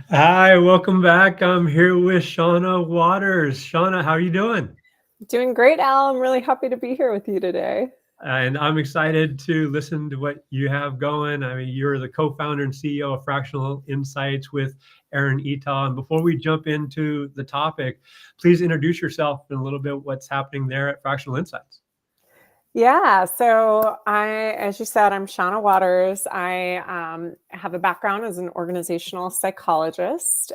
Hi, welcome back. I'm here with Shonna Waters. Shonna, how are you doing? Doing great, Al. I'm really happy to be here with you today. And I'm excited to listen to what you have going. I mean, you're the co-founder and CEO of Fractional Insights with Erin Eatough. And before we jump into the topic, please introduce yourself and a little bit what's happening there at Fractional Insights. Yeah, so as you said, I'm Shonna Waters. I have a background as an organizational psychologist.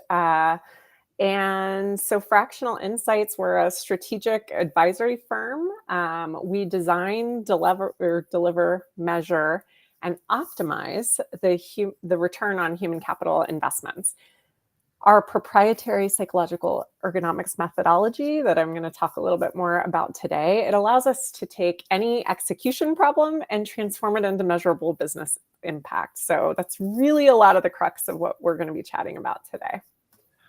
And so Fractional Insights, we're a strategic advisory firm. We design, deliver, measure, and optimize the return on human capital investments. Our proprietary psychological ergonomics methodology that I'm going to talk a little bit more about today, it allows us to take any execution problem and transform it into measurable business impact. So that's really a lot of the crux of what we're going to be chatting about today.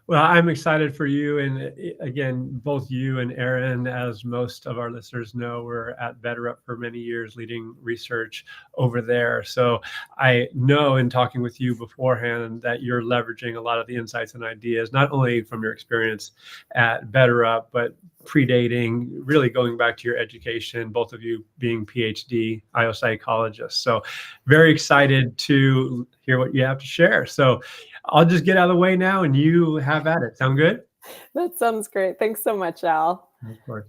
Well, I'm excited for you. And again, both you and Erin, as most of our listeners know, were at BetterUp for many years leading research over there. So I know in talking with you beforehand that you're leveraging a lot of the insights and ideas, not only from your experience at BetterUp, but predating, really going back to your education, both of you being PhD IO psychologists. So very excited to hear what you have to share. So I'll just get out of the way now and you have at it. Sound good? That sounds great. Thanks so much, Al. Of course.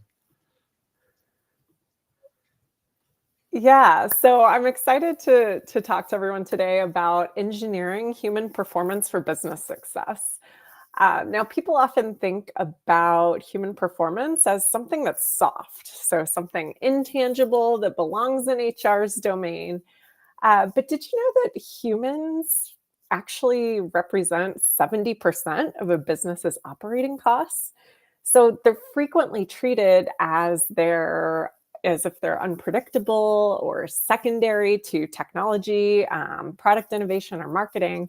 Yeah, so I'm excited to talk to everyone today about engineering human performance for business success. Now, people often think about human performance as something that's soft, so something intangible that belongs in HR's domain. But did you know that humans actually represent 70% of a business's operating costs? So they're frequently treated as if they're unpredictable or secondary to technology, product innovation, or marketing.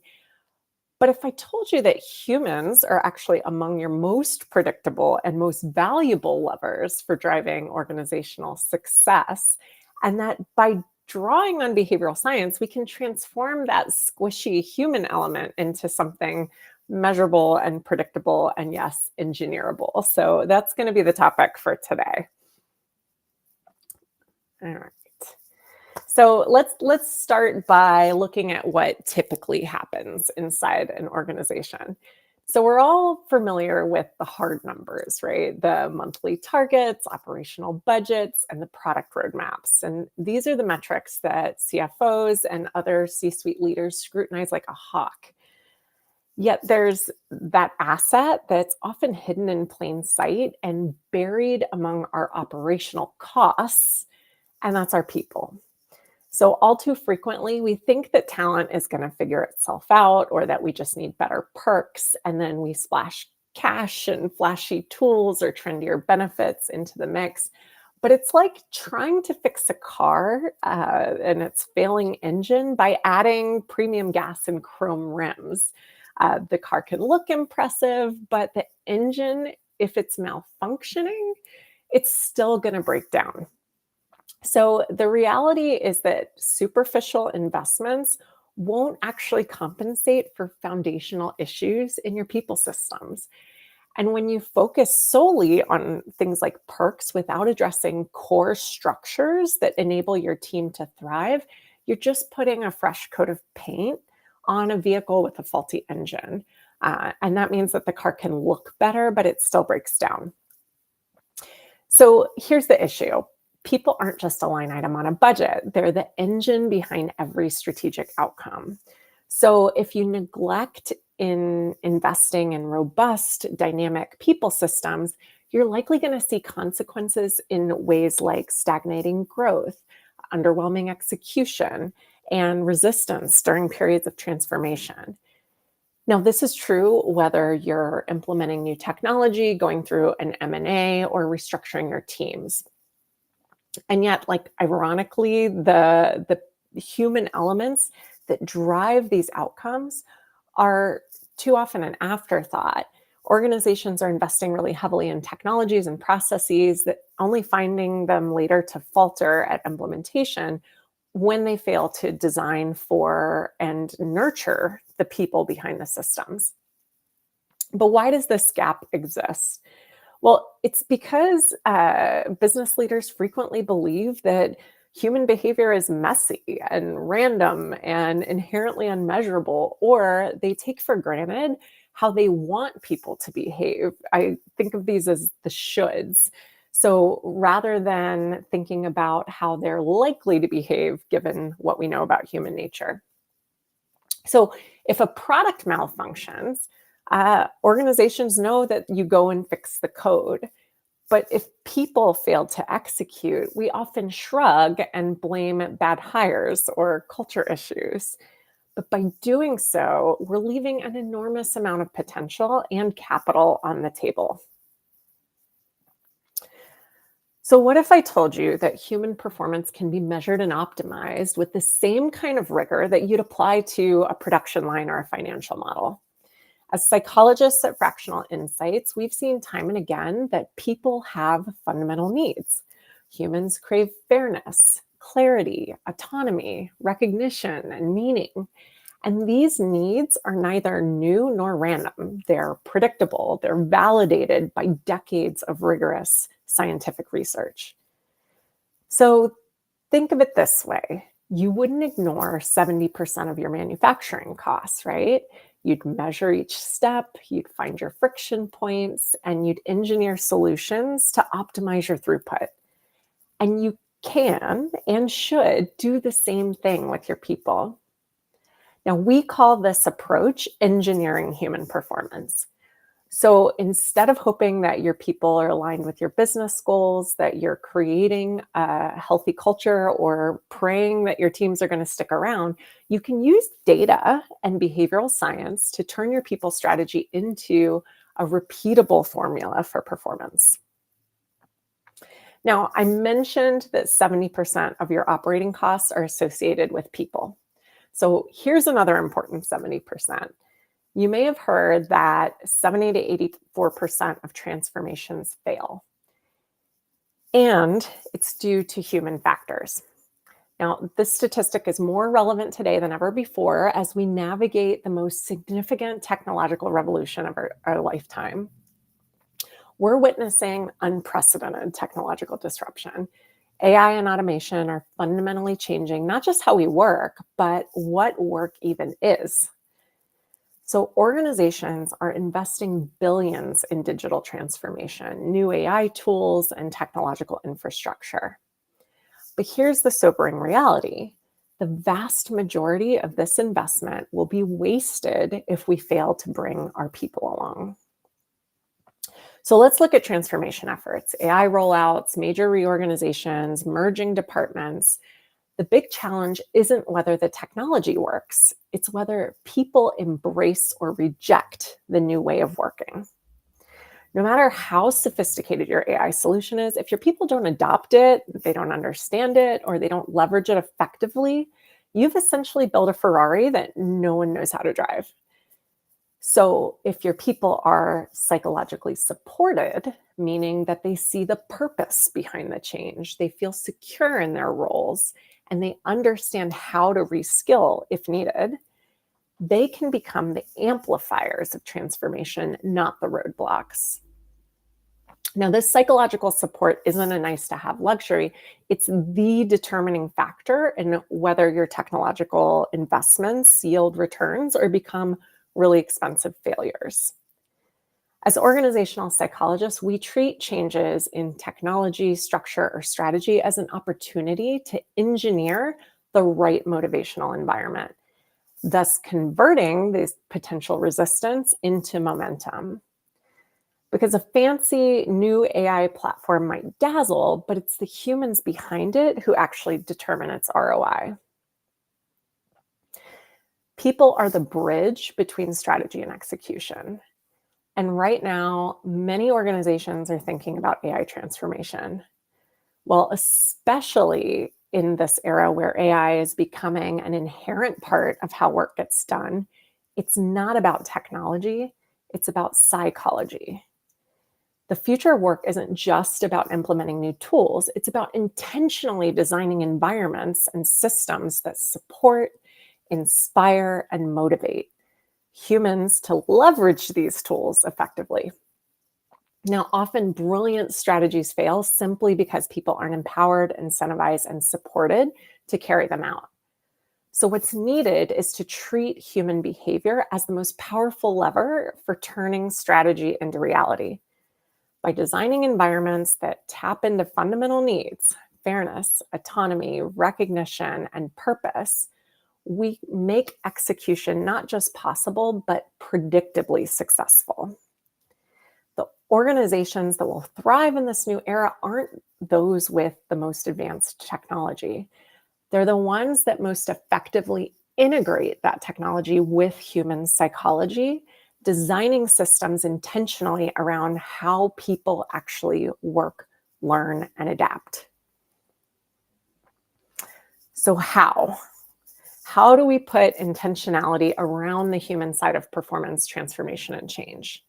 But if I told you that humans are actually among your most predictable and most valuable levers for driving organizational success, and that by drawing on behavioral science, we can transform that squishy human element into something measurable and predictable and, yes, engineerable. So that's going to be the topic for today. All right. So let's start by looking at what typically happens inside an organization. So we're all familiar with the hard numbers, right? The monthly targets, operational budgets, and the product roadmaps. And these are the metrics that CFOs and other C-suite leaders scrutinize like a hawk. Yet there's that asset that's often hidden in plain sight and buried among our operational costs, and that's our people. So all too frequently, we think that talent is going to figure itself out or that we just need better perks. And then we splash cash and flashy tools or trendier benefits into the mix. But it's like trying to fix a car and its failing engine by adding premium gas and chrome rims. The car can look impressive, but the engine, if it's malfunctioning, it's still going to break down. So the reality is that superficial investments won't actually compensate for foundational issues in your people systems. And when you focus solely on things like perks without addressing core structures that enable your team to thrive, you're just putting a fresh coat of paint on a vehicle with a faulty engine. And that means that the car can look better, but it still breaks down. So here's the issue. People aren't just a line item on a budget. They're the engine behind every strategic outcome. So if you neglect in investing in robust, dynamic people systems, you're likely going to see consequences in ways like stagnating growth, underwhelming execution, and resistance during periods of transformation. Now, this is true whether you're implementing new technology, going through an M&A, or restructuring your teams. And yet, like, ironically, the human elements that drive these outcomes are too often an afterthought. Organizations are investing really heavily in technologies and processes that only finding them later to falter at implementation, when they fail to design for and nurture the people behind the systems. But why does this gap exist? Well, it's because business leaders frequently believe that human behavior is messy and random and inherently unmeasurable, or they take for granted how they want people to behave. I think of these as the shoulds. So rather than thinking about how they're likely to behave given what we know about human nature. So if a product malfunctions, organizations know that you go and fix the code. But if people fail to execute, we often shrug and blame bad hires or culture issues. But by doing so, we're leaving an enormous amount of potential and capital on the table. So, what if I told you that human performance can be measured and optimized with the same kind of rigor that you'd apply to a production line or a financial model? As psychologists at Fractional Insights, we've seen time and again that people have fundamental needs. Humans crave fairness, clarity, autonomy, recognition, and meaning. And these needs are neither new nor random. They're predictable, they're validated by decades of rigorous scientific research. So think of it this way. You wouldn't ignore 70% of your manufacturing costs, right? You'd measure each step, you'd find your friction points, and you'd engineer solutions to optimize your throughput. And you can and should do the same thing with your people. Now, we call this approach engineering human performance. So instead of hoping that your people are aligned with your business goals, that you're creating a healthy culture, or praying that your teams are going to stick around, you can use data and behavioral science to turn your people strategy into a repeatable formula for performance. Now, I mentioned that 70% of your operating costs are associated with people. So here's another important 70%. You may have heard that 70 to 84% of transformations fail. And it's due to human factors. Now, this statistic is more relevant today than ever before as we navigate the most significant technological revolution of our lifetime. We're witnessing unprecedented technological disruption. AI and automation are fundamentally changing not just how we work, but what work even is. So organizations are investing billions in digital transformation, new AI tools, and technological infrastructure. But here's the sobering reality. The vast majority of this investment will be wasted if we fail to bring our people along. So let's look at transformation efforts, AI rollouts, major reorganizations, merging departments. The big challenge isn't whether the technology works, it's whether people embrace or reject the new way of working. No matter how sophisticated your AI solution is, if your people don't adopt it, they don't understand it, or they don't leverage it effectively, you've essentially built a Ferrari that no one knows how to drive. So if your people are psychologically supported, meaning that they see the purpose behind the change, they feel secure in their roles, and they understand how to reskill if needed, they can become the amplifiers of transformation, not the roadblocks. Now, this psychological support isn't a nice to have luxury. It's the determining factor in whether your technological investments yield returns or become really expensive failures. As organizational psychologists, we treat changes in technology, structure, or strategy as an opportunity to engineer the right motivational environment, thus converting this potential resistance into momentum. Because a fancy new AI platform might dazzle, but it's the humans behind it who actually determine its ROI. People are the bridge between strategy and execution. And right now, many organizations are thinking about AI transformation. Well, especially in this era where AI is becoming an inherent part of how work gets done, it's not about technology, it's about psychology. The future of work isn't just about implementing new tools. It's about intentionally designing environments and systems that support, inspire, and motivate humans to leverage these tools effectively. Now, often brilliant strategies fail simply because people aren't empowered, incentivized, and supported to carry them out. So what's needed is to treat human behavior as the most powerful lever for turning strategy into reality. By designing environments that tap into fundamental needs, fairness, autonomy, recognition, and purpose, we make execution not just possible, but predictably successful. The organizations that will thrive in this new era aren't those with the most advanced technology. They're the ones that most effectively integrate that technology with human psychology, designing systems intentionally around how people actually work, learn, and adapt. So how? How do we put intentionality around the human side of performance transformation and change?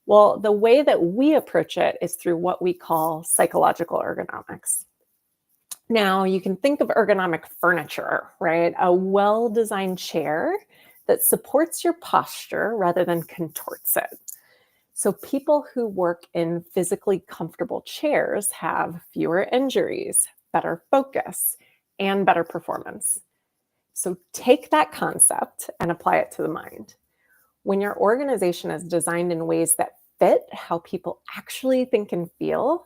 Well, the way that we approach it is through what we call psychological ergonomics. Now, you can think of ergonomic furniture, right? A well-designed chair that supports your posture rather than contorts it. So people who work in physically comfortable chairs have fewer injuries, better focus, and better performance. So take that concept and apply it to the mind. When your organization is designed in ways that fit how people actually think and feel,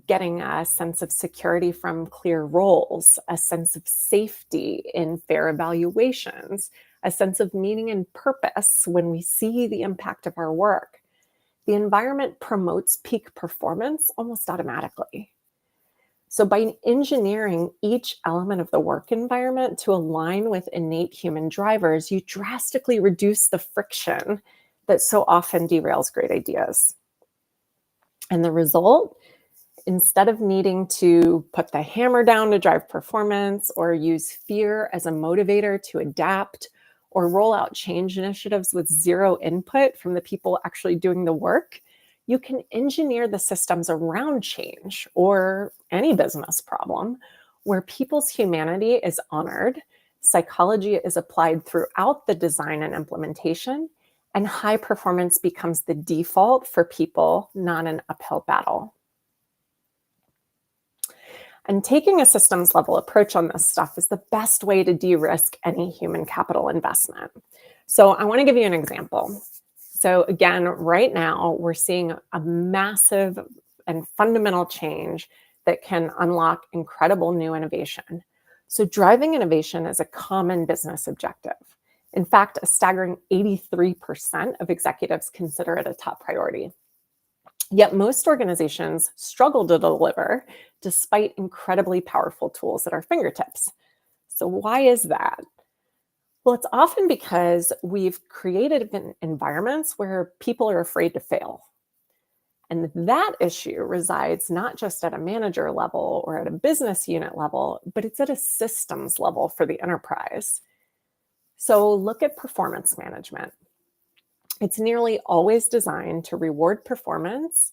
getting a sense of security from clear roles, a sense of safety in fair evaluations, a sense of meaning and purpose when we see the impact of our work, the environment promotes peak performance almost automatically. So by engineering each element of the work environment to align with innate human drivers, you drastically reduce the friction that so often derails great ideas. And the result, instead of needing to put the hammer down to drive performance or use fear as a motivator to adapt or roll out change initiatives with zero input from the people actually doing the work, you can engineer the systems around change or any business problem where people's humanity is honored, psychology is applied throughout the design and implementation, and high performance becomes the default for people, not an uphill battle. And taking a systems level approach on this stuff is the best way to de-risk any human capital investment. So I want to give you an example. So again, right now, we're seeing a massive and fundamental change that can unlock incredible new innovation. So driving innovation is a common business objective. In fact, a staggering 83% of executives consider it a top priority. Yet most organizations struggle to deliver despite incredibly powerful tools at our fingertips. So why is that? Well, it's often because we've created environments where people are afraid to fail. And that issue resides not just at a manager level or at a business unit level, but it's at a systems level for the enterprise. So look at performance management. It's nearly always designed to reward performance,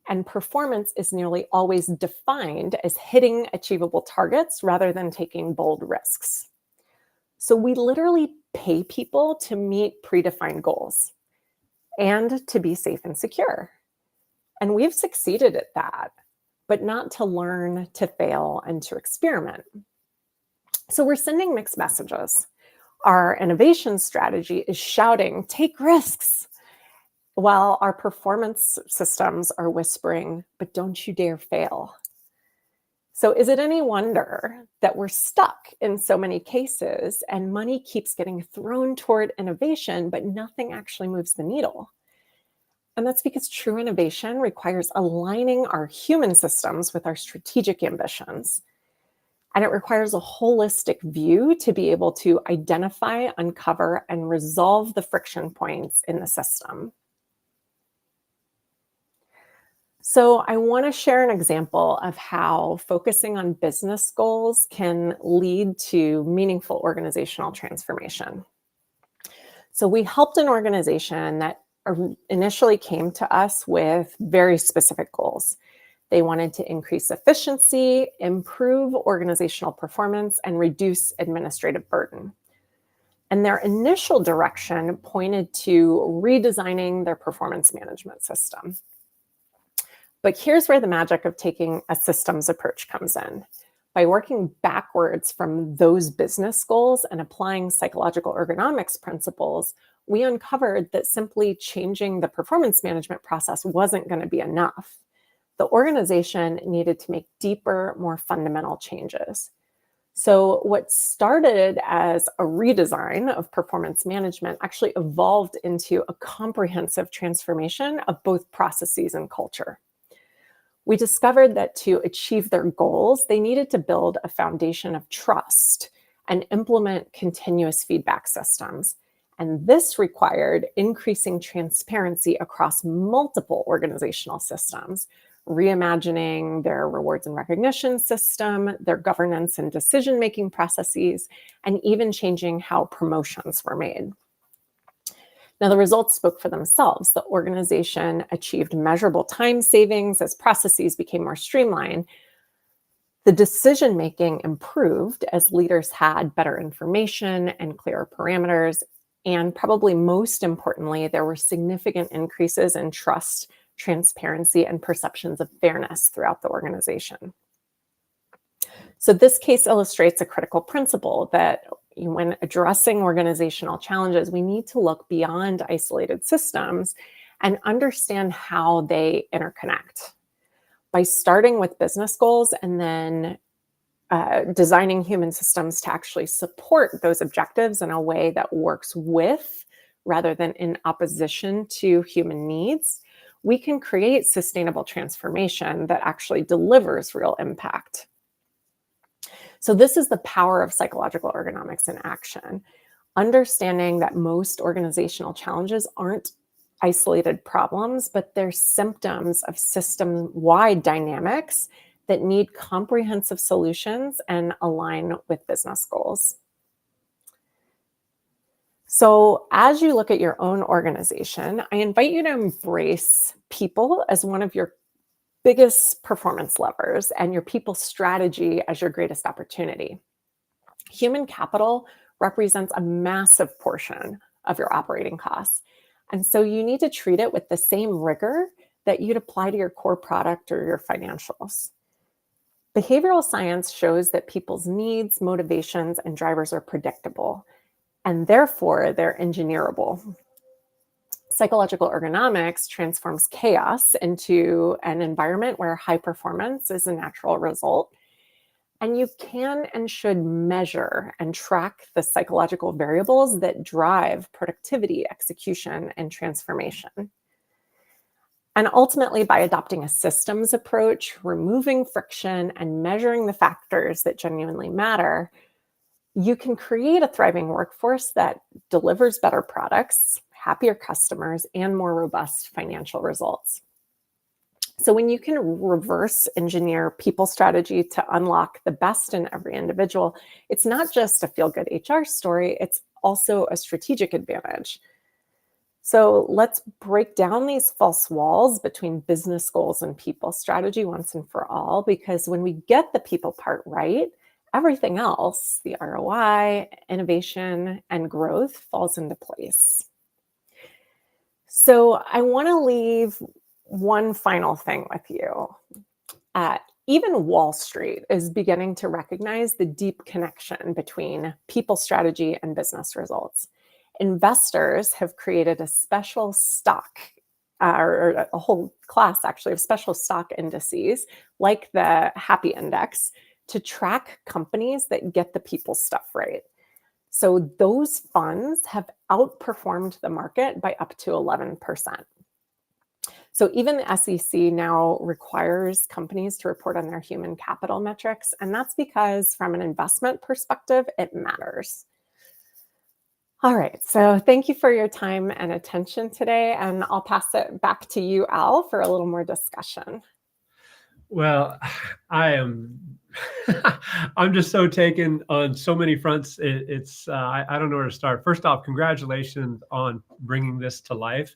and performance is nearly always defined as hitting achievable targets rather than taking bold risks. So we literally pay people to meet predefined goals and to be safe and secure. And we've succeeded at that, but not to learn, to fail, and to experiment. So we're sending mixed messages. Our innovation strategy is shouting, take risks, while our performance systems are whispering, but don't you dare fail. So is it any wonder that we're stuck in so many cases and money keeps getting thrown toward innovation, but nothing actually moves the needle? And that's because true innovation requires aligning our human systems with our strategic ambitions. And it requires a holistic view to be able to identify, uncover, and resolve the friction points in the system. So I want to share an example of how focusing on business goals can lead to meaningful organizational transformation. So we helped an organization that initially came to us with very specific goals. They wanted to increase efficiency, improve organizational performance, and reduce administrative burden. And their initial direction pointed to redesigning their performance management system. But here's where the magic of taking a systems approach comes in. By working backwards from those business goals and applying psychological ergonomics principles, we uncovered that simply changing the performance management process wasn't going to be enough. The organization needed to make deeper, more fundamental changes. So what started as a redesign of performance management actually evolved into a comprehensive transformation of both processes and culture. We discovered that to achieve their goals, they needed to build a foundation of trust and implement continuous feedback systems. And this required increasing transparency across multiple organizational systems, reimagining their rewards and recognition system, their governance and decision-making processes, and even changing how promotions were made. Now, the results spoke for themselves. The organization achieved measurable time savings as processes became more streamlined. The decision-making improved as leaders had better information and clearer parameters. And probably most importantly, there were significant increases in trust, transparency, and perceptions of fairness throughout the organization. So this case illustrates a critical principle that when addressing organizational challenges, we need to look beyond isolated systems and understand how they interconnect. By starting with business goals and then designing human systems to actually support those objectives in a way that works with rather than in opposition to human needs, we can create sustainable transformation that actually delivers real impact. So this is the power of psychological ergonomics in action. Understanding that most organizational challenges aren't isolated problems, but they're symptoms of system-wide dynamics that need comprehensive solutions and align with business goals. So as you look at your own organization, I invite you to embrace people as one of your biggest performance levers and your people strategy as your greatest opportunity. Human capital represents a massive portion of your operating costs. And so you need to treat it with the same rigor that you'd apply to your core product or your financials. Behavioral science shows that people's needs, motivations, and drivers are predictable, and therefore they're engineerable. Psychological ergonomics transforms chaos into an environment where high performance is a natural result. And you can and should measure and track the psychological variables that drive productivity, execution, and transformation. And ultimately, by adopting a systems approach, removing friction, and measuring the factors that genuinely matter, you can create a thriving workforce that delivers better products, happier customers, and more robust financial results. So when you can reverse engineer people strategy to unlock the best in every individual, it's not just a feel-good HR story, it's also a strategic advantage. So let's break down these false walls between business goals and people strategy once and for all, because when we get the people part right, everything else, the ROI, innovation, and growth falls into place. So I want to leave one final thing with you. Even Wall Street is beginning to recognize the deep connection between people strategy and business results. Investors have created a special stock, or a whole class actually of special stock indices, like the Happy Index, to track companies that get the people stuff right. So those funds have outperformed the market by up to 11%. So even the SEC now requires companies to report on their human capital metrics, and that's because from an investment perspective, it matters. All right, so thank you for your time and attention today, and I'll pass it back to you, Al, for a little more discussion. Well, I am I'm just so taken on so many fronts. I don't know where to start. First off, congratulations on bringing this to life,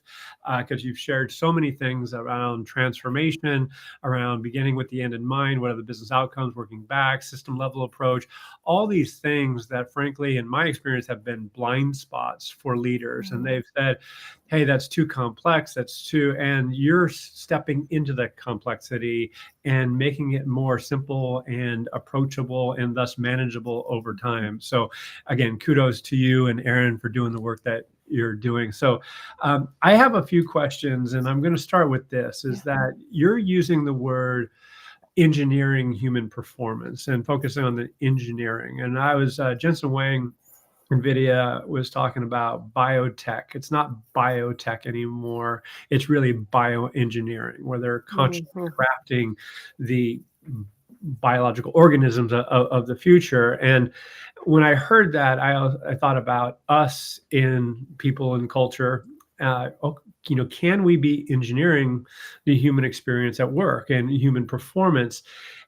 because you've shared so many things around transformation, around beginning with the end in mind. What are the business outcomes, working back, system level approach, all these things that, frankly, in my experience, have been blind spots for leaders. And they've said, hey, that's too complex. And you're stepping into the complexity and making it more simple and approachable and thus manageable over time. So again, kudos to you and Erin for doing the work that you're doing. So I have a few questions, and I'm going to start with this, is that you're using the word engineering human performance and focusing on the engineering. And I was, Jensen Huang, NVIDIA, was talking about biotech. It's not biotech anymore. It's really bioengineering, where they're consciously crafting the biological organisms of the future. And when I heard that, I thought about us in people and culture. Can we be engineering the human experience at work and human performance?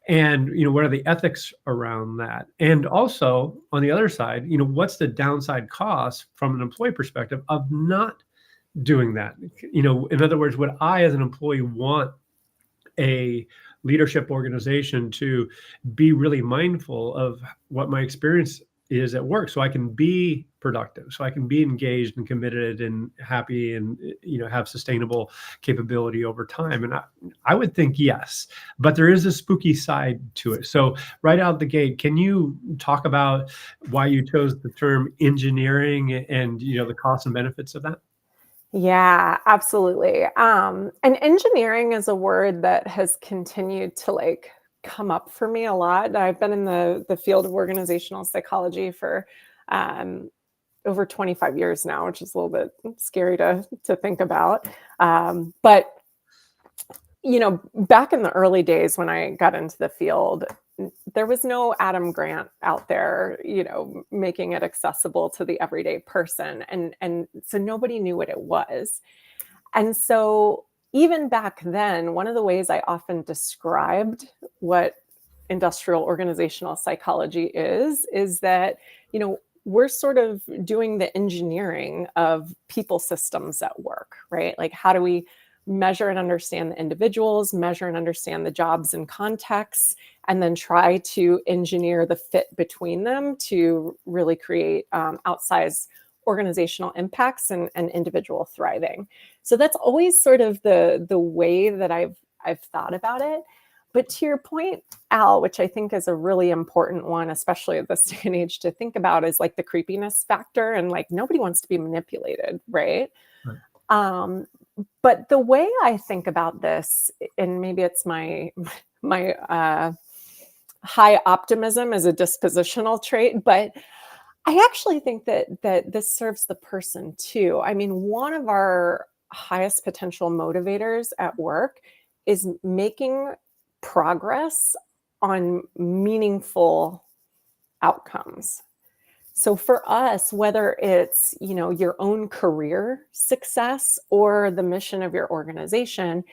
And what are the ethics around that? And also on the other side, what's the downside cost from an employee perspective of not doing that? In other words, would I as an employee want a leadership organization to be really mindful of what my experience is at work, so I can be productive, so I can be engaged and committed and happy, and have sustainable capability over time? And I would think yes, but there is a spooky side to it. So right out the gate, can you talk about why you chose the term engineering and the costs and benefits of that? Yeah, absolutely. And engineering is a word that has continued to come up for me a lot. I've been in the field of organizational psychology for over 25 years now, which is a little bit scary to think about. But back in the early days when I got into the field, there was no Adam Grant out there, making it accessible to the everyday person. And so nobody knew what it was. And so even back then, one of the ways I often described what industrial organizational psychology is that, we're sort of doing the engineering of people systems at work, right? Like, how do we measure and understand the individuals, measure and understand the jobs and contexts, and then try to engineer the fit between them to really create outsized organizational impacts and individual thriving. So that's always sort of the way that I've thought about it. But to your point, Al, which I think is a really important one, especially at this day and age, to think about, is the creepiness factor, and nobody wants to be manipulated, right? But the way I think about this, and maybe it's my high optimism as a dispositional trait, but I actually think that this serves the person too. I mean, one of our highest potential motivators at work is making progress on meaningful outcomes. So for us, whether it's, your own career success or the mission of your organization,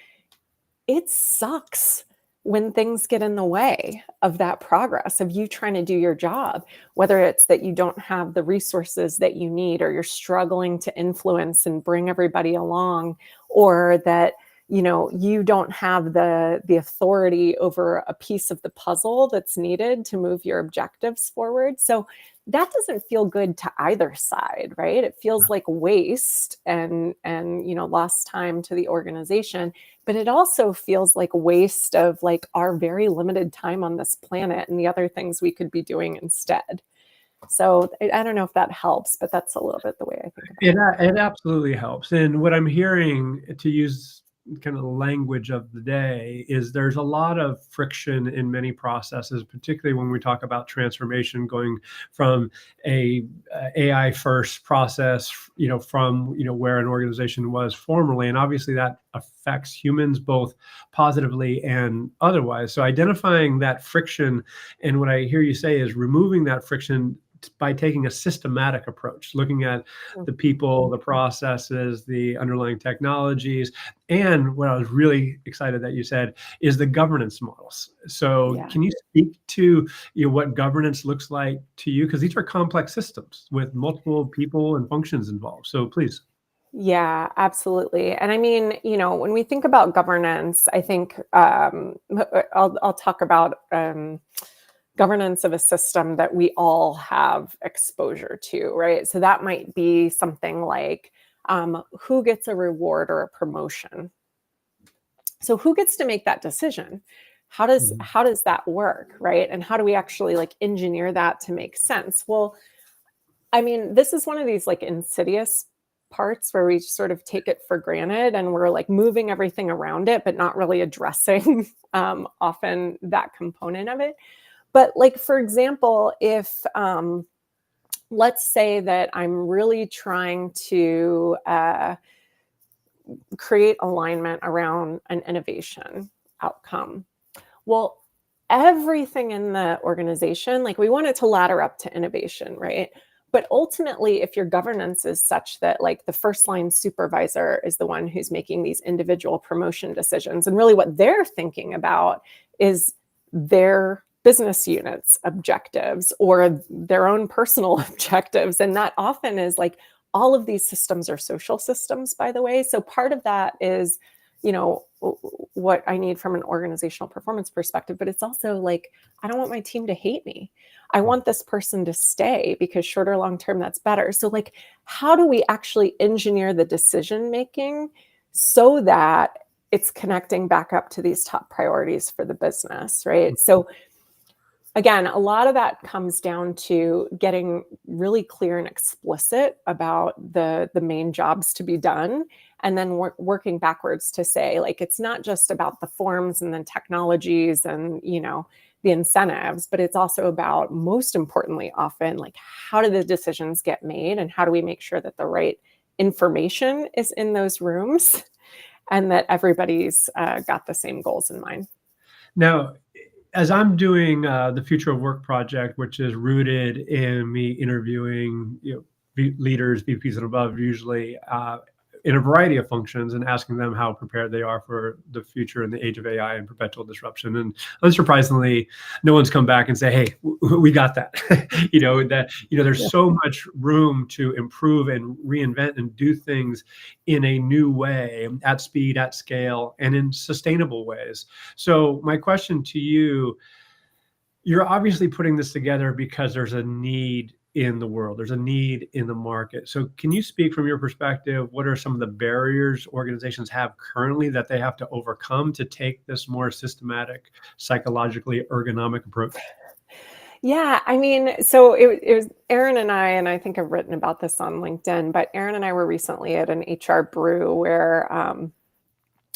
it sucks when things get in the way of that progress, of you trying to do your job, whether it's that you don't have the resources that you need, or you're struggling to influence and bring everybody along, or that you don't have the authority over a piece of the puzzle that's needed to move your objectives forward. So that doesn't feel good to either side, right? It feels like waste and lost time to the organization, but it also feels like waste of our very limited time on this planet and the other things we could be doing instead. So I don't know if that helps, but that's a little bit the way I think about it. It absolutely helps. And what I'm hearing, to use kind of the language of the day, is there's a lot of friction in many processes, particularly when we talk about transformation, going from a AI first process, from where an organization was formerly, and obviously that affects humans both positively and otherwise. So identifying that friction, and what I hear you say is removing that friction by taking a systematic approach, looking at the people, the processes, the underlying technologies, and what I was really excited that you said is the governance models. So Yeah. can you speak to what governance looks like to you? Because these are complex systems with multiple people and functions involved. So please. Yeah, absolutely. And I mean, when we think about governance, I think I'll talk about governance of a system that we all have exposure to, right? So that might be something like who gets a reward or a promotion. So who gets to make that decision? How does that work, right? And how do we actually like engineer that to make sense? Well, I mean, this is one of these like insidious parts where we sort of take it for granted and we're like moving everything around it, but not really addressing often that component of it. But like, for example, if let's say that I'm really trying to create alignment around an innovation outcome. Well, everything in the organization, like we want it to ladder up to innovation, right? But ultimately, if your governance is such that like the first line supervisor is the one who's making these individual promotion decisions, and really what they're thinking about is their business units objectives or their own personal objectives. And that often is like all of these systems are social systems, by the way. So part of that is, what I need from an organizational performance perspective, but it's also like, I don't want my team to hate me. I want this person to stay because short or long term, that's better. So like, how do we actually engineer the decision making so that it's connecting back up to these top priorities for the business, right? So again, a lot of that comes down to getting really clear and explicit about the main jobs to be done, and then working backwards to say, like, it's not just about the forms and then technologies and, the incentives, but it's also about, most importantly, often, like, how do the decisions get made and how do we make sure that the right information is in those rooms and that everybody's got the same goals in mind. Now, as I'm doing the Future of Work project, which is rooted in me interviewing leaders, VPs and above, usually in a variety of functions, and asking them how prepared they are for the future in the age of AI and perpetual disruption. And unsurprisingly, no one's come back and say, "Hey, we got that." There's so much room to improve and reinvent and do things in a new way, at speed, at scale, and in sustainable ways. So my question to you, you're obviously putting this together because there's a need in the world. There's a need in the market. So can you speak from your perspective, what are some of the barriers organizations have currently that they have to overcome to take this more systematic, psychologically ergonomic approach? Yeah, I mean, so it was Erin and I think I've written about this on LinkedIn, but Erin and I were recently at an HR brew where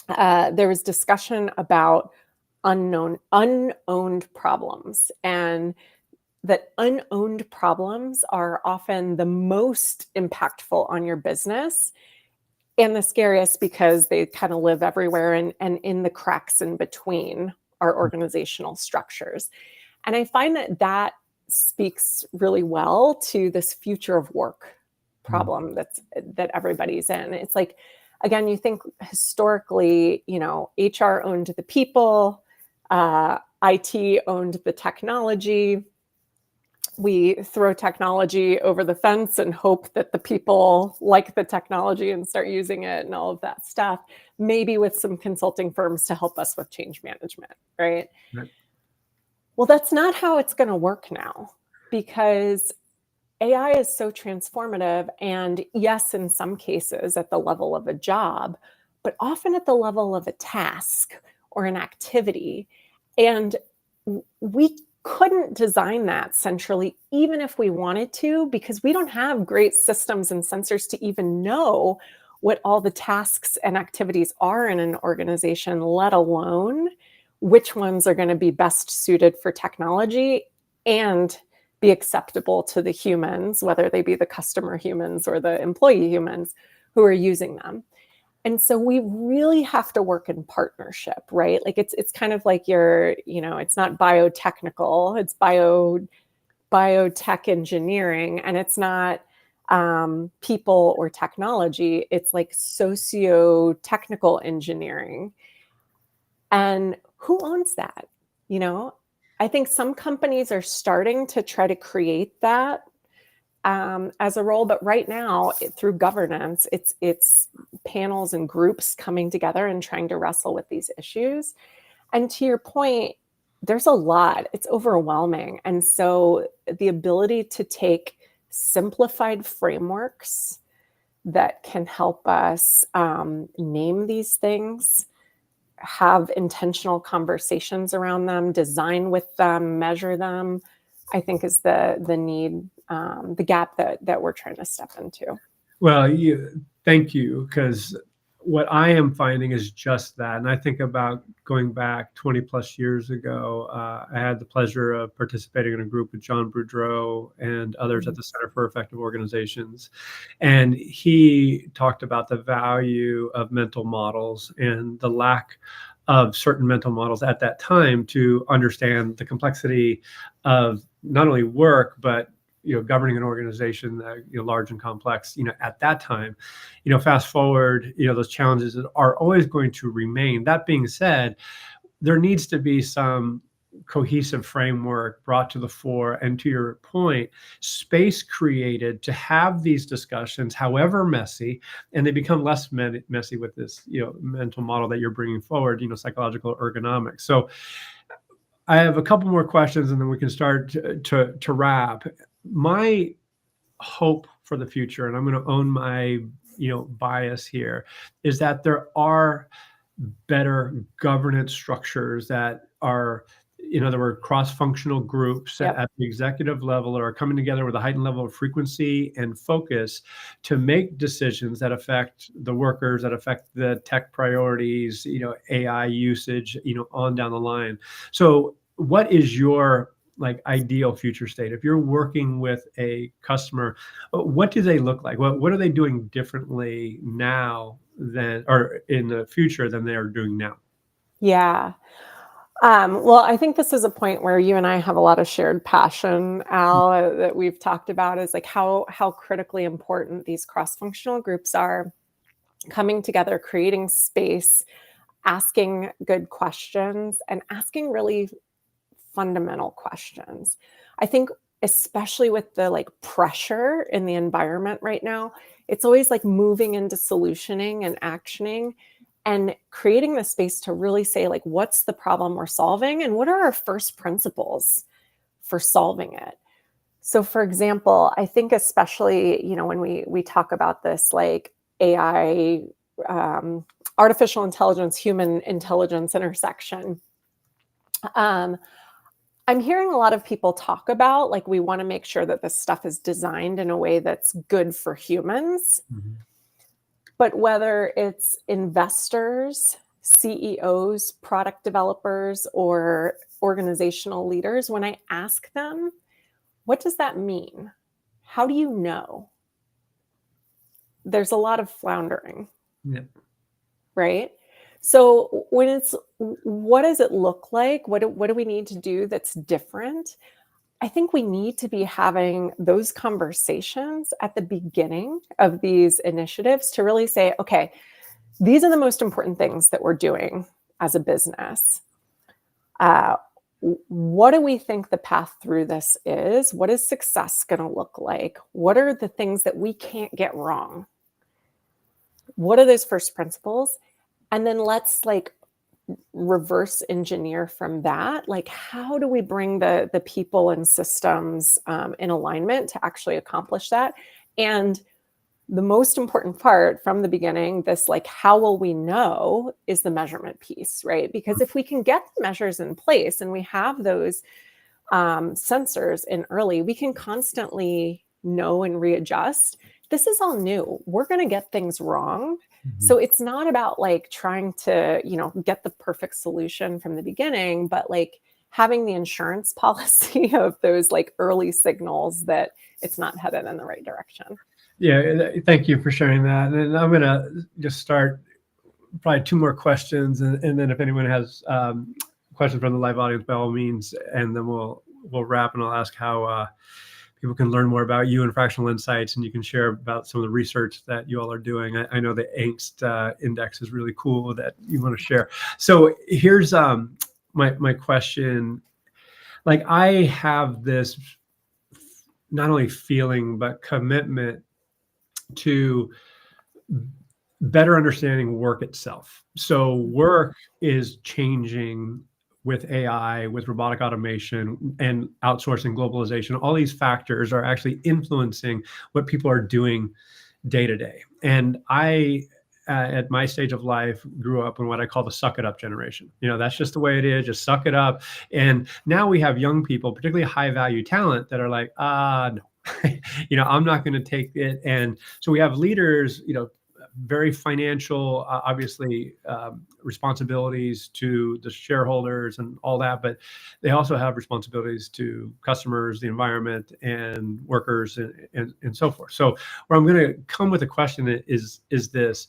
there was discussion about unowned problems, and that unowned problems are often the most impactful on your business and the scariest because they kind of live everywhere and in the cracks in between our organizational structures. And I find that speaks really well to this future of work problem that everybody's in. It's like, again, you think historically, HR owned the people, IT owned the technology. We throw technology over the fence and hope that the people like the technology and start using it and all of that stuff, maybe with some consulting firms to help us with change management, right? Right. Well, that's not how it's going to work now, because AI is so transformative. And yes, in some cases at the level of a job, but often at the level of a task or an activity. And we couldn't design that centrally, even if we wanted to, because we don't have great systems and sensors to even know what all the tasks and activities are in an organization, let alone which ones are going to be best suited for technology and be acceptable to the humans, whether they be the customer humans or the employee humans who are using them. And so we really have to work in partnership, right? Like it's kind of like it's not biotechnical, it's biotech engineering, and it's not people or technology, it's like socio-technical engineering. And who owns that? You know, I think some companies are starting to try to create that as a role, but right now, through governance, it's panels and groups coming together and trying to wrestle with these issues. And to your point, there's a lot. It's overwhelming. And so the ability to take simplified frameworks that can help us name these things, have intentional conversations around them, design with them, measure them, I think is the need, the gap that we're trying to step into. Well, thank you, because what I am finding is just that. And I think about going back 20 plus years ago, I had the pleasure of participating in a group with John Boudreau and others at the Center for Effective Organizations. And he talked about the value of mental models and the lack of certain mental models at that time to understand the complexity of not only work, but governing an organization large and complex, at that time. Fast forward, those challenges are always going to remain. That being said, there needs to be some cohesive framework brought to the fore, and to your point, space created to have these discussions, however messy, and they become less messy with this mental model that you're bringing forward, psychological ergonomics. So I have a couple more questions and then we can start to wrap. My hope for the future, and I'm going to own my bias here, is that there are better governance structures that are, in other words, cross-functional groups at the executive level that are coming together with a heightened level of frequency and focus to make decisions that affect the workers, that affect the tech priorities, AI usage, on down the line. So what is your ideal future state? If you're working with a customer, what do they look like? What are they doing differently now or in the future than they are doing now? Yeah. Well, I think this is a point where you and I have a lot of shared passion, Al, that we've talked about, is how critically important these cross-functional groups are, coming together, creating space, asking good questions, and asking really fundamental questions. I think especially with the pressure in the environment right now, it's always moving into solutioning and actioning and creating the space to really say what's the problem we're solving and what are our first principles for solving it. So for example, I think especially, when we talk about this AI, artificial intelligence, human intelligence intersection, I'm hearing a lot of people talk about we want to make sure that this stuff is designed in a way that's good for humans. Mm-hmm. But whether it's investors, CEOs, product developers, or organizational leaders, when I ask them, what does that mean? How do you know? There's a lot of floundering. Yeah. Right? So when it's, what does it look like? What do we need to do that's different? I think we need to be having those conversations at the beginning of these initiatives to really say, okay, these are the most important things that we're doing as a business. What do we think the path through this is? What is success going to look like? What are the things that we can't get wrong? What are those first principles? And then let's reverse engineer from that. How do we bring the people and systems in alignment to actually accomplish that? And the most important part from the beginning, this how will we know, is the measurement piece, right? Because if we can get the measures in place and we have those sensors in early, we can constantly know and readjust. This is all new. We're going to get things wrong. Mm-hmm. So it's not about trying to, get the perfect solution from the beginning, but having the insurance policy of those early signals that it's not headed in the right direction. Yeah, thank you for sharing that. And I'm going to just start probably two more questions. And then if anyone has questions from the live audience, by all means, and then we'll we'll wrap, and I'll ask how people can learn more about you and Fractional Insights, and you can share about some of the research that you all are doing. I know the angst index is really cool that you want to share. So here's my question. Like, I have this not only feeling, but commitment to better understanding work itself. So work is changing with AI, with robotic automation and outsourcing, globalization. All these factors are actually influencing what people are doing day to day. And I, at my stage of life, grew up in what I call the suck it up generation. That's just the way it is, just suck it up. And now we have young people, particularly high value talent, that are like, no, I'm not going to take it. And so we have leaders, very financial, obviously, responsibilities to the shareholders and all that, but they also have responsibilities to customers, the environment, and workers, and so forth. So where I'm going to come with a question is this: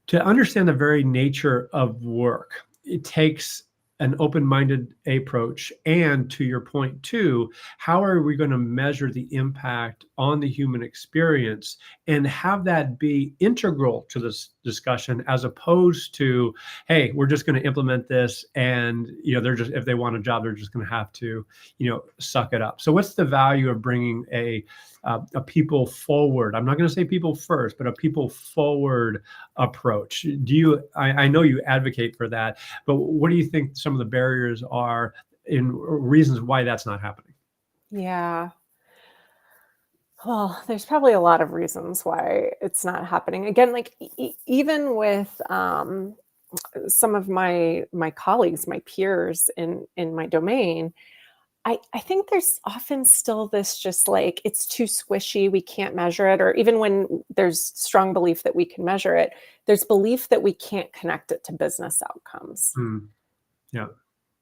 to understand the very nature of work, it takes an open-minded approach. And to your point too, how are we going to measure the impact on the human experience and have that be integral to this discussion, as opposed to, hey, we're just going to implement this, and they're just, if they want a job, they're just going to have to suck it up. So what's the value of bringing a people forward, I'm not going to say people first, but a people forward approach? I know you advocate for that, but what do you think some of the barriers are and reasons why that's not happening? Yeah. Well, there's probably a lot of reasons why it's not happening. Again, like even with some of my colleagues, my peers in my domain, I think there's often still this just like, it's too squishy, we can't measure it. Or even when there's strong belief that we can measure it, there's belief that we can't connect it to business outcomes. Yeah.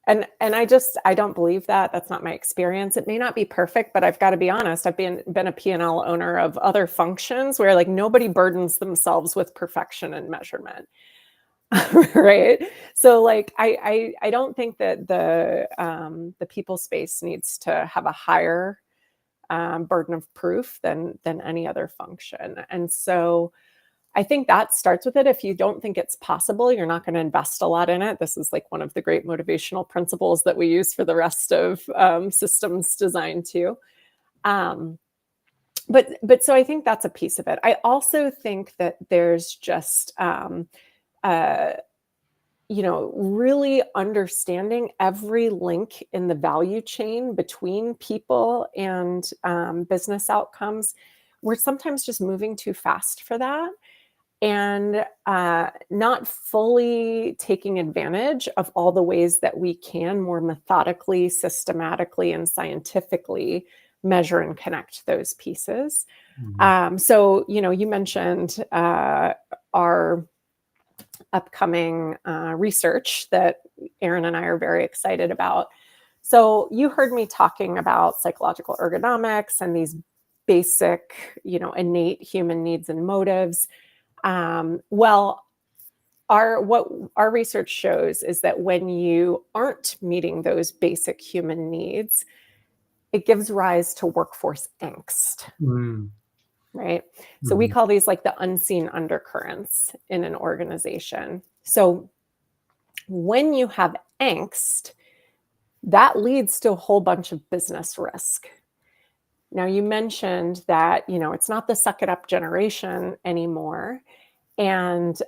And I don't believe that. That's not my experience. It may not be perfect, but I've got to be honest. I've been a P&L owner of other functions where like nobody burdens themselves with perfection and measurement. Right. So like, I don't think that the people space needs to have a higher burden of proof than any other function. And so I think that starts with it. If you don't think it's possible, you're not going to invest a lot in it. This is like one of the great motivational principles that we use for the rest of systems design too. But so I think that's a piece of it. I also think that there's just really understanding every link in the value chain between people and business outcomes. We're sometimes just moving too fast for that, and not fully taking advantage of all the ways that we can more methodically, systematically, and scientifically measure and connect those pieces. So, you mentioned our upcoming research that Erin and I are very excited about. So you heard me talking about psychological ergonomics and these basic, innate human needs and motives. Well, what our research shows is that when you aren't meeting those basic human needs, it gives rise to workforce angst. Right? So we call these like the unseen undercurrents in an organization. So when you have angst, that leads to a whole bunch of business risk. Now, you mentioned that, it's not the suck it up generation anymore. And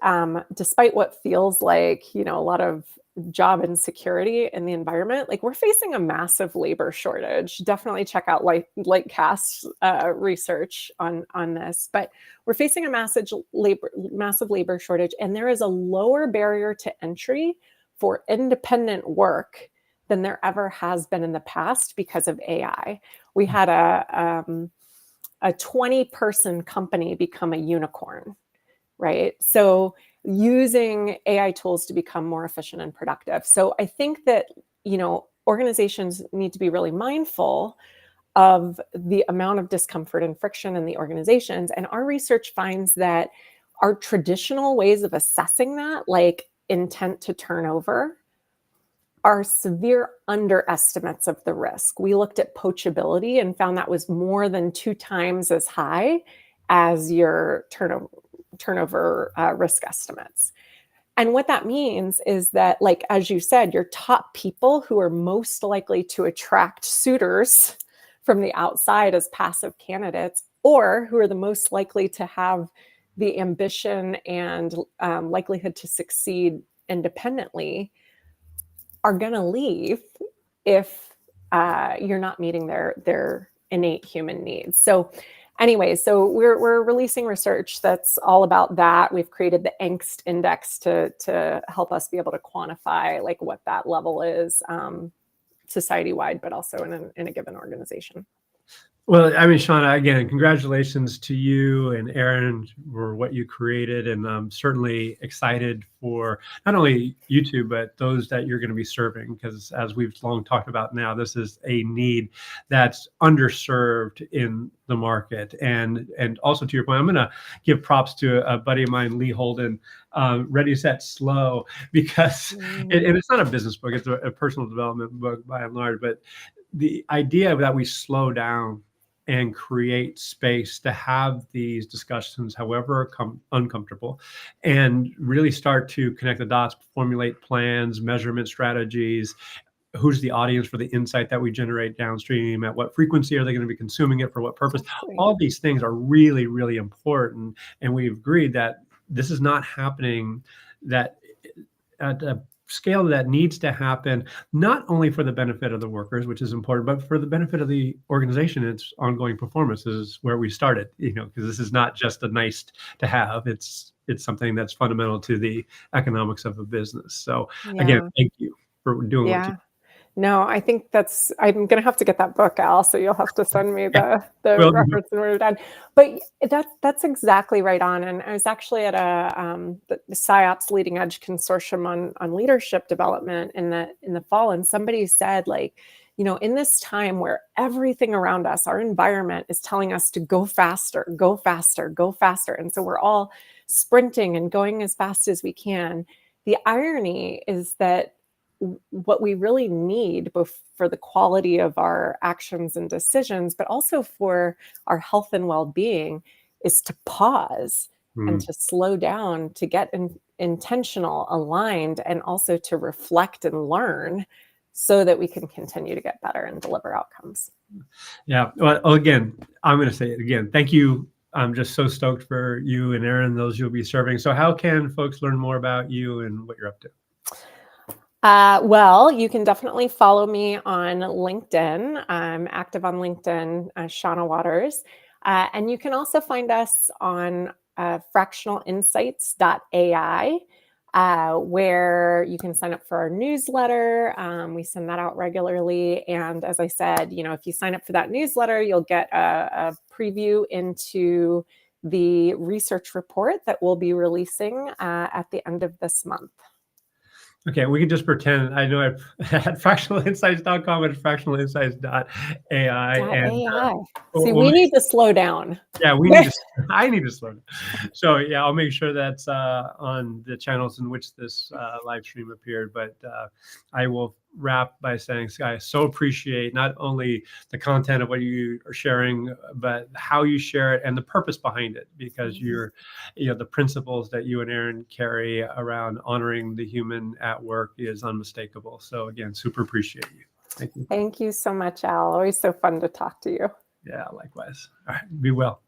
despite what feels like, a lot of job insecurity in the environment, like we're facing a massive labor shortage. Definitely check out Lightcast's research on this. But we're facing a massive labor shortage, and there is a lower barrier to entry for independent work than there ever has been in the past because of AI. We had a 20-person company become a unicorn. Right? So using AI tools to become more efficient and productive. So I think that, organizations need to be really mindful of the amount of discomfort and friction in the organizations. And our research finds that our traditional ways of assessing that, like intent to turnover, are severe underestimates of the risk. We looked at poachability and found that was more than 2 times as high as your turnover risk estimates. And what that means is that, like, as you said, your top people who are most likely to attract suitors from the outside as passive candidates, or who are the most likely to have the ambition and likelihood to succeed independently, are going to leave if you're not meeting their innate human needs. So anyway, so we're releasing research that's all about that. We've created the angst index to help us be able to quantify like what that level is society-wide, but also in a given organization. Well, I mean, Shonna, again, congratulations to you and Erin for what you created. And I'm certainly excited for not only you two, but those that you're going to be serving. Because as we've long talked about now, this is a need that's underserved in the market. And also to your point, I'm going to give props to a buddy of mine, Lee Holden, Ready, Set, Slow, because and it's not a business book, it's a personal development book by and large. But the idea that we slow down and create space to have these discussions, however uncomfortable, and really start to connect the dots, formulate plans, measurement strategies. Who's the audience for the insight that we generate downstream? At what frequency are they going to be consuming it? For what purpose? All these things are really, really important. And we've agreed that this is not happening that at a scale that needs to happen, not only for the benefit of the workers, which is important, but for the benefit of the organization. Its ongoing performance is where we started, because this is not just a nice to have. It's something that's fundamental to the economics of a business. So again, thank you for doing what you do. No, I think I'm going to have to get that book, Al, so you'll have to send me the reference when we're done. But that's exactly right on. And I was actually at the PsyOps Leading Edge Consortium on leadership development in the fall, and somebody said, like, in this time where everything around us, our environment is telling us to go faster, go faster, go faster. And so we're all sprinting and going as fast as we can. The irony is that what we really need, both for the quality of our actions and decisions, but also for our health and well-being, is to pause and to slow down, to get intentional, aligned, and also to reflect and learn so that we can continue to get better and deliver outcomes. Yeah. Well, again, I'm going to say it again. Thank you. I'm just so stoked for you and Erin, those you'll be serving. So how can folks learn more about you and what you're up to? Well, you can definitely follow me on LinkedIn. I'm active on LinkedIn, Shonna Waters. And you can also find us on fractionalinsights.ai, where you can sign up for our newsletter. We send that out regularly. And as I said, if you sign up for that newsletter, you'll get a preview into the research report that we'll be releasing at the end of this month. Okay, we can just pretend. I know at fractionalinsights.com and fractionalinsights.ai. See, we need to slow down. Yeah, I need to slow down. So yeah, I'll make sure that's on the channels in which this live stream appeared. But I will wrap by saying, I so appreciate not only the content of what you are sharing, but how you share it and the purpose behind it, because the principles that you and Erin carry around honoring the human at work is unmistakable. So again, super appreciate you. Thank you. Thank you so much, Al. Always so fun to talk to you. Yeah, likewise. All right, be well.